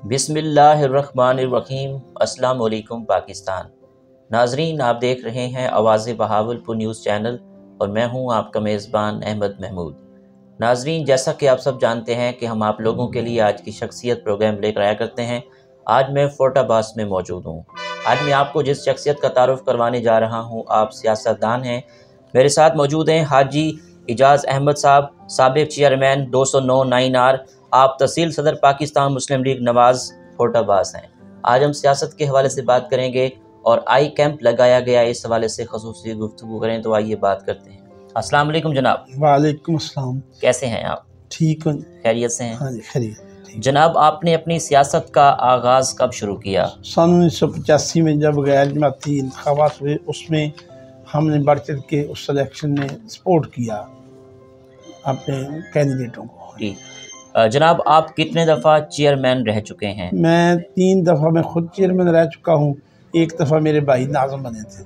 बिस्मिल्लाहिर्रहमानिर्रहीम। अस्सलाम वालेकुम पाकिस्तान। नाजरीन, आप देख रहे हैं आवाज़ बहावलपुर न्यूज़ चैनल और मैं हूं आपका मेज़बान अहमद महमूद। नाजरीन, जैसा कि आप सब जानते हैं कि हम आप लोगों के लिए आज की शख्सियत प्रोग्राम लेकर आया करते हैं। आज मैं फोर्टाबास में मौजूद हूँ। आज मैं आपको जिस शख्सियत का तारुफ करवाने जा रहा हूँ, आप सियासतदान हैं। मेरे साथ मौजूद हैं हाजी इजाज़ अहमद साहब, साबिक चेयरमैन 209 9R। आप तहसील सदर पाकिस्तान मुस्लिम लीग नवाज़ फोर्टाबास हैं। आज हम सियासत के हवाले से बात करेंगे और आई कैंप लगाया गया इस हवाले से ख़ुसूसी गुफ्तगू करें। तो आइए बात करते हैं। अस्सलाम वालेकुम जनाब। वालेकुम अस्सलाम। कैसे हैं आप? ठीक हूँ, खैरियत से हैं? हाँ जी खैरियत। जनाब, आपने अपनी सियासत का आगाज़ कब शुरू किया? सन 1985 में जब गैर जमाती इंतखाबात हुए, उसमें हमने बढ़ चढ़ के उस इलेक्शन में सपोर्ट किया अपने कैंडिडेटों को। जी जनाब, आप कितने दफ़ा चेयरमैन रह चुके हैं? मैं 3 दफ़ा मैं खुद चेयरमैन रह चुका हूँ, एक दफ़ा मेरे भाई नाज़म बने थे।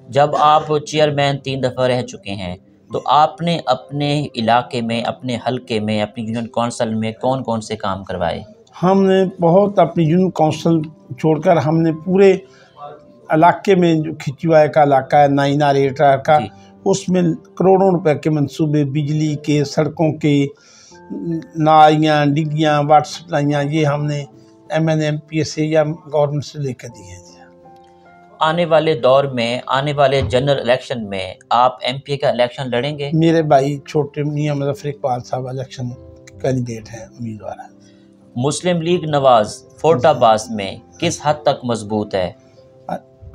जब आप चेयरमैन 3 दफ़ा रह चुके हैं, तो आपने अपने इलाके में, अपने हलके में, अपनी यूनियन कौंसल में कौन कौन से काम करवाए? हमने बहुत अपनी यूनियन कौंसल छोड़कर हमने पूरे इलाके में जो खिंचवाए का इलाका है 9R 8R का, उसमें करोड़ों रुपए के मंसूबे, बिजली के, सड़कों के, नालियाँ, डिग्गियाँ, वाटर सप्लाइयाँ, ये हमने MNMPA से या गवर्नमेंट से लेकर दी हैं। आने वाले दौर में, आने वाले जनरल इलेक्शन में आप MP का इलेक्शन लड़ेंगे? मेरे भाई छोटे मियां मुज़फ़्फ़र इकबाल साहब इलेक्शन कैंडिडेट हैं, उम्मीदवार हैं। मुस्लिम लीग नवाज़ फोर्टाबास में किस हद तक मजबूत है?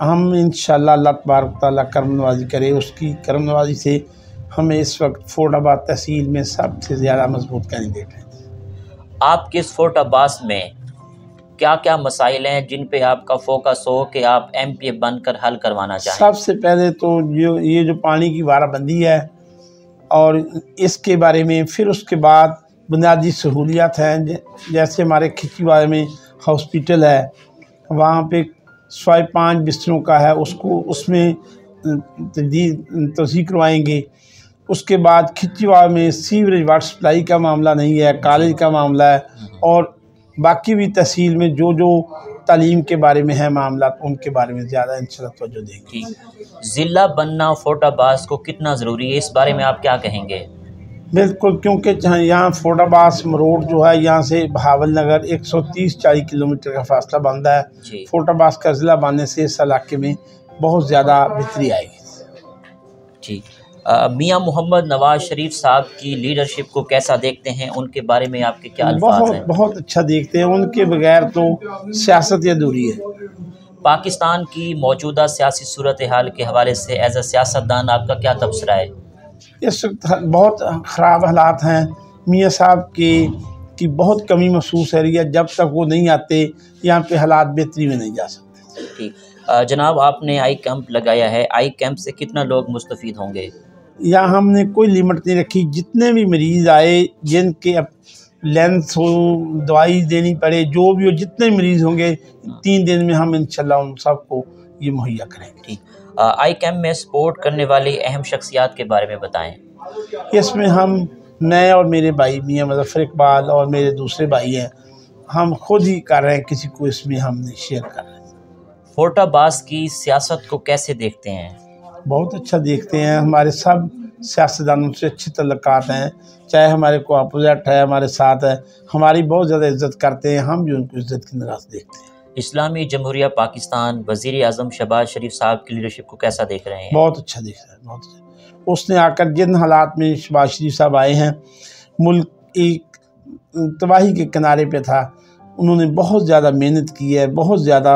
हम इंशाअल्लाह अल्लाह तबारक तआला करम नवाज़ी करे, उसकी करम नवाज़ी से हमें इस वक्त फोर्टाबाद तहसील में सबसे ज़्यादा मजबूत कैंडिडेट हैं। आपके इस फोर्टाबास में क्या क्या मसाइल हैं जिन पे आपका फोकस हो कि आप MP बनकर हल करवाना चाहें? सबसे पहले तो ये जो पानी की वाराबंदी है और इसके बारे में, फिर उसके बाद बुनियादी सहूलियात हैं, जैसे हमारे खिचीवाड़े में हॉस्पिटल है, वहाँ पे 5 बिस्तरों का है, उसमें तोसी करवाएंगे। उसके बाद खिचीवाड़ में सीवरेज वाटर सप्लाई का मामला नहीं है, कॉलेज का मामला है, और बाकी भी तहसील में जो जो तालीम के बारे में है मामला, उनके बारे में ज़्यादा इंशाअल्लाह तवज्जो देंगे। ज़िला बनना फोर्टाबास को कितना ज़रूरी है, इस बारे में आप क्या कहेंगे? बिल्कुल, क्योंकि यहाँ फोर्टाबास रोड जो है, यहाँ से बहावल नगर 130-40 किलोमीटर का फासला बनता है। फोर्टाबास का ज़िला बनने से इस इलाके में बहुत ज़्यादा बेहतरी आएगी। जी, मियाँ मोहम्मद नवाज़ शरीफ साहब की लीडरशिप को कैसा देखते हैं, उनके बारे में आपके क्या अल्फाज हैं? बहुत अच्छा देखते हैं, उनके बगैर तो सियासत अधूरी है। पाकिस्तान की मौजूदा सियासी सूरत हाल के हवाले से एज अ सियासतदान आपका क्या तबसरा है? इस वक्त बहुत ख़राब हालात हैं। मियाँ साहब की बहुत कमी महसूस है रही है। जब तक वो नहीं आते, यहाँ पे हालात बेहतरी में नहीं जा सकते। ठीक, जनाब, आपने आई कैंप लगाया है, आई कैंप से कितना लोग मुस्तफ़ीद होंगे? यहाँ हमने कोई लिमिट नहीं रखी, जितने भी मरीज़ आए, जिनके अब लेंथ हो, दवाई देनी पड़े, जो भी हो, जितने मरीज़ होंगे 3 दिन में हम इंशाल्लाह उन सबको ये मुहैया करेंगे। ठीक, आई कैंप में सपोर्ट करने वाली अहम शख्सियात के बारे में बताएं। इसमें मैं और मेरे भाई मियाँ मुज़फ़्फ़र इकबाल और मेरे दूसरे भाई हैं, हम खुद ही कर रहे हैं, किसी को इसमें हम नहीं शेयर कर रहे हैं। फोर्टाबास की सियासत को कैसे देखते हैं? बहुत अच्छा देखते हैं। हमारे सब सियासतदानों से अच्छे तल्लुकात हैं, चाहे हमारे को अपोजिट है, हमारे साथ है, हमारी बहुत ज़्यादा इज़्ज़त करते हैं, हम भी उनको इज़्ज़त की निगाह से देखते हैं। इस्लामी जमहूरिया पाकिस्तान वज़ीर आज़म शहबाज शरीफ साहब की लीडरशिप को कैसा देख रहे हैं? बहुत अच्छा देख रहे हैं, बहुत अच्छा। उसने आकर जिन हालात में शहबाज शरीफ साहब आए हैं, मुल्क एक तबाही के किनारे पे था, उन्होंने बहुत ज़्यादा मेहनत की है, बहुत ज़्यादा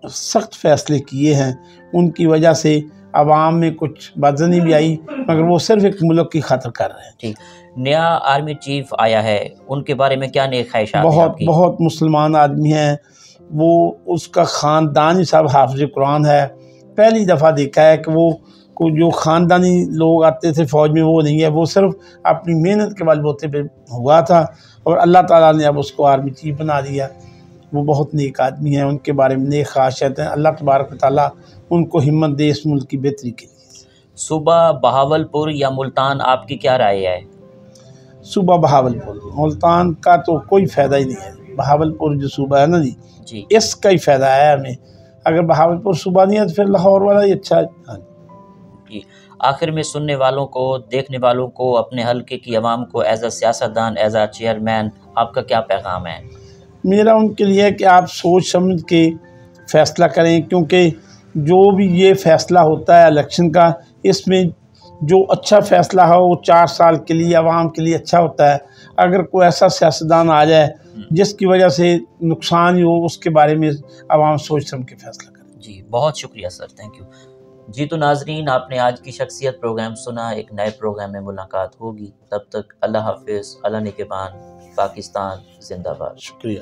सख्त फ़ैसले किए हैं। उनकी वजह से आवाम में कुछ बदजनी भी आई, मगर वो सिर्फ एक मुल्क की खातिर कर रहे हैं। ठीक, नया आर्मी चीफ आया है, उनके बारे में क्या नई ख्वाहिशात हैं आपकी? बहुत मुसलमान आदमी हैं वो, उसका ख़ानदान सब हाफ़िज़ कुरान है। पहली दफ़ा देखा है कि वो जो ख़ानदानी लोग आते थे फ़ौज में, वो नहीं है, वो सिर्फ अपनी मेहनत के बलबूते पे हुआ था और अल्लाह ताला ने अब उसको आर्मी चीफ बना दिया। वो बहुत नेक आदमी हैं, उनके बारे में नेक ख्वाहिशात हैं। अल्लाह तबारक ताला उनको हिम्मत दे इस मुल्क की बेहतरी के लिए। सूबा बहावलपुर या मुल्तान, आपकी क्या राय है? सूबा बहावलपुर, मुल्तान का तो कोई फ़ायदा ही नहीं है। بہاولپور جو صوبہ ہے نا جی اس کا ہی فائدہ ہے ہمیں. اگر بہاولپور صوبہ نہیں ہے تو پھر لاہور والا ہی اچھا ہے. جی آخر میں سننے والوں کو، دیکھنے والوں کو، اپنے حلقے کی عوام کو ایز اے سیاستدان، ایز اے چیئرمین آپ کا کیا پیغام ہے؟ میرا ان کے لیے کہ آپ سوچ سمجھ کے فیصلہ کریں، کیونکہ جو بھی یہ فیصلہ ہوتا ہے الیکشن کا، اس میں جو اچھا فیصلہ ہو وہ 4 سال کے لیے عوام کے لیے اچھا ہوتا ہے. اگر کوئی ایسا سیاستدان آ جائے جس کی وجہ سے نقصان ہی ہو، اس کے بارے میں عوام سوچ سمجھ کے فیصلہ کریں. جی بہت شکریہ سر، تھینک یو. جی تو ناظرین، آپ نے آج کی شخصیت پروگرام سنا. ایک نئے پروگرام میں ملاقات ہوگی. تب تک اللہ حافظ. اللہ نگہبان. پاکستان زندہ باد. شکریہ.